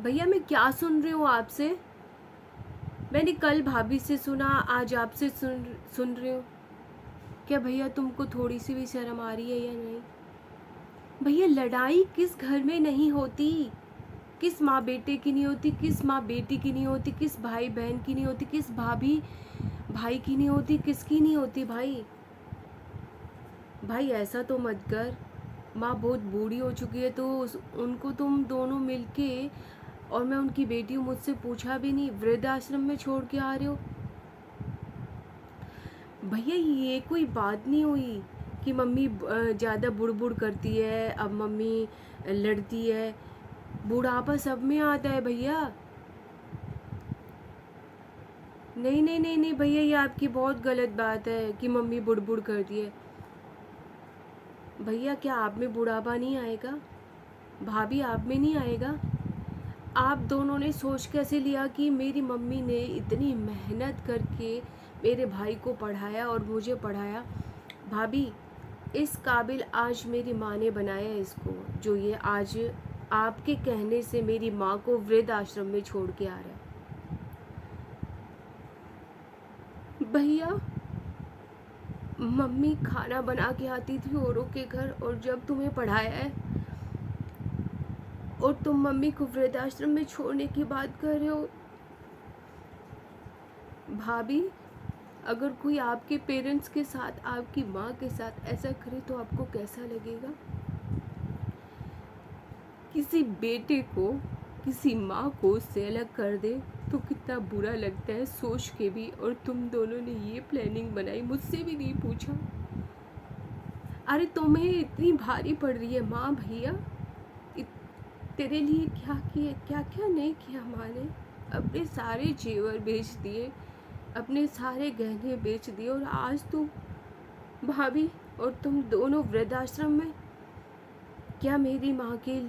भैया मैं क्या सुन रही हूँ आपसे? मैंने कल भाभी से सुना, आज आपसे सुन रही हूँ। क्या भैया तुमको थोड़ी सी भी शर्म आ रही है या नहीं? भैया लड़ाई किस घर में नहीं होती? किस माँ बेटे की नहीं होती? किस माँ बेटी की नहीं होती? किस भाई बहन की नहीं होती? किस भाभी भाई की नहीं होती? किसकी नहीं होती भाई? भाई ऐसा तो मत कर। माँ बहुत बूढ़ी हो चुकी है तो उनको तुम दोनों मिलके, और मैं उनकी बेटी हूँ, मुझसे पूछा भी नहीं, वृद्ध आश्रम में छोड़ के आ रहे हो। भैया ये कोई बात नहीं हुई कि मम्मी ज़्यादा बुड़ बुड़ करती है, अब मम्मी लड़ती है। बुढ़ापा सब में आता है भैया। नहीं नहीं नहीं नहीं भैया, ये आपकी बहुत गलत बात है कि मम्मी बुड़ बुड़ करती है। भैया क्या आप में बुढ़ापा नहीं आएगा? भाभी आप में नहीं आएगा? आप दोनों ने सोच कैसे लिया कि मेरी मम्मी ने इतनी मेहनत करके मेरे भाई को पढ़ाया और मुझे पढ़ाया? भाभी इस काबिल आज मेरी माँ ने बनाया है इसको, जो ये आज आपके कहने से मेरी माँ को वृद्ध आश्रम में छोड़ के आ रहा है। भैया मम्मी खाना बना के आती थी औरों के घर, और जब तुम्हें पढ़ाया है और तुम मम्मी को वृद्ध आश्रम में छोड़ने की बात कर रहे हो। भाभी अगर कोई आपके पेरेंट्स के साथ, आपकी माँ के साथ ऐसा करे तो आपको कैसा लगेगा? किसी बेटे को, किसी माँ को उससे अलग कर दे तो कितना बुरा लगता है सोच के भी। और तुम दोनों ने ये प्लानिंग बनाई, मुझसे भी नहीं पूछा। अरे तुम्हें इतनी भारी पड़ रही है माँ भैया? तेरे लिए क्या किए, क्या क्या नहीं किया माँ ने? अपने सारे जेवर बेच दिए, अपने सारे गहने बेच दिए, और आज तुम भाभी और तुम दोनों वृद्धाश्रम में। क्या मेरी माँ के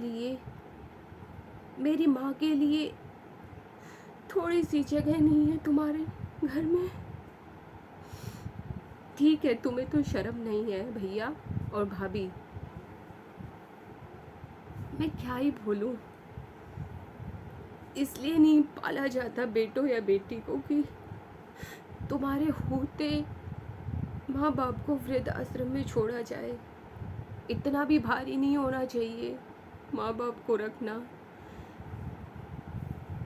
लिए थोड़ी सी जगह नहीं है तुम्हारे घर में? ठीक है, तुम्हें तो शर्म नहीं है भैया और भाभी। मैं क्या ही बोलूँ। इसलिए नहीं पाला जाता बेटों या बेटी को कि तुम्हारे होते माँ बाप को वृद्ध आश्रम में छोड़ा जाए। इतना भी भारी नहीं होना चाहिए माँ बाप को रखना।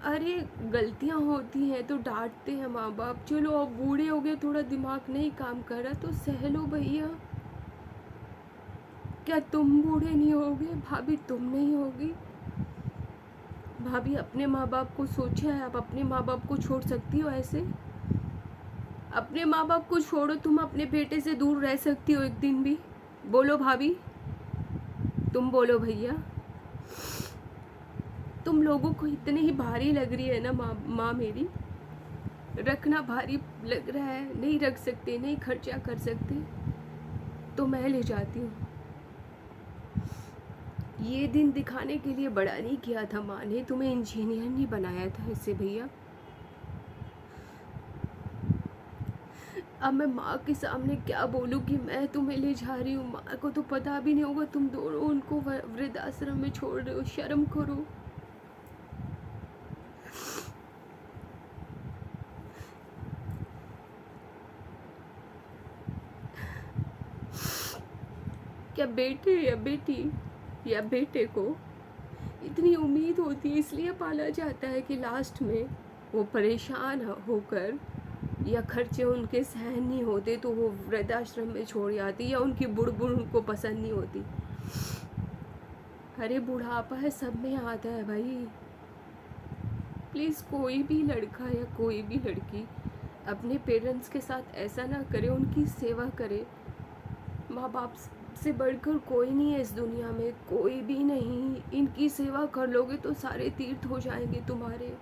अरे गलतियाँ होती हैं तो डांटते हैं माँ बाप। चलो अब बूढ़े हो गए, थोड़ा दिमाग नहीं काम कर रहा तो सह लो भैया। क्या तुम बूढ़े नहीं होगे? भाभी तुम नहीं होगी? भाभी अपने माँ बाप को सोचा है? आप अपने माँ बाप को छोड़ सकती हो ऐसे? अपने माँ बाप को छोड़ो, तुम अपने बेटे से दूर रह सकती हो एक दिन भी? बोलो भाभी, तुम बोलो भैया। तुम लोगों को इतनी ही भारी लग रही है ना माँ मेरी? रखना भारी लग रहा है, नहीं रख सकते, नहीं खर्चा कर सकते, तो मैं ले जाती हूँ। ये दिन दिखाने के लिए बड़ा नहीं किया था माँ ने, तुम्हें इंजीनियर नहीं बनाया था इससे भैया। अब मैं माँ के सामने क्या बोलूँ कि मैं तुम्हें ले जा रही हूँ? माँ को तो पता भी नहीं होगा तुम दोनों उनको वृद्धाश्रम में छोड़ रहे हो। शर्म करो। क्या बेटे या बेटी या बेटे को इतनी उम्मीद होती है, इसलिए पाला जाता है कि लास्ट में वो परेशान होकर, या खर्चे उनके सहन नहीं होते तो वो वृद्धाश्रम में छोड़ जाती, या उनकी बुढ़ उनको पसंद नहीं होती। अरे बुढ़ापा है, सब में आता है भाई। प्लीज़ कोई भी लड़का या कोई भी लड़की अपने पेरेंट्स के साथ ऐसा ना करे, उनकी सेवा करे। माँ बाप से बढ़कर कोई नहीं है इस दुनिया में, कोई भी नहीं। इनकी सेवा कर लोगे तो सारे तीर्थ हो जाएंगे तुम्हारे।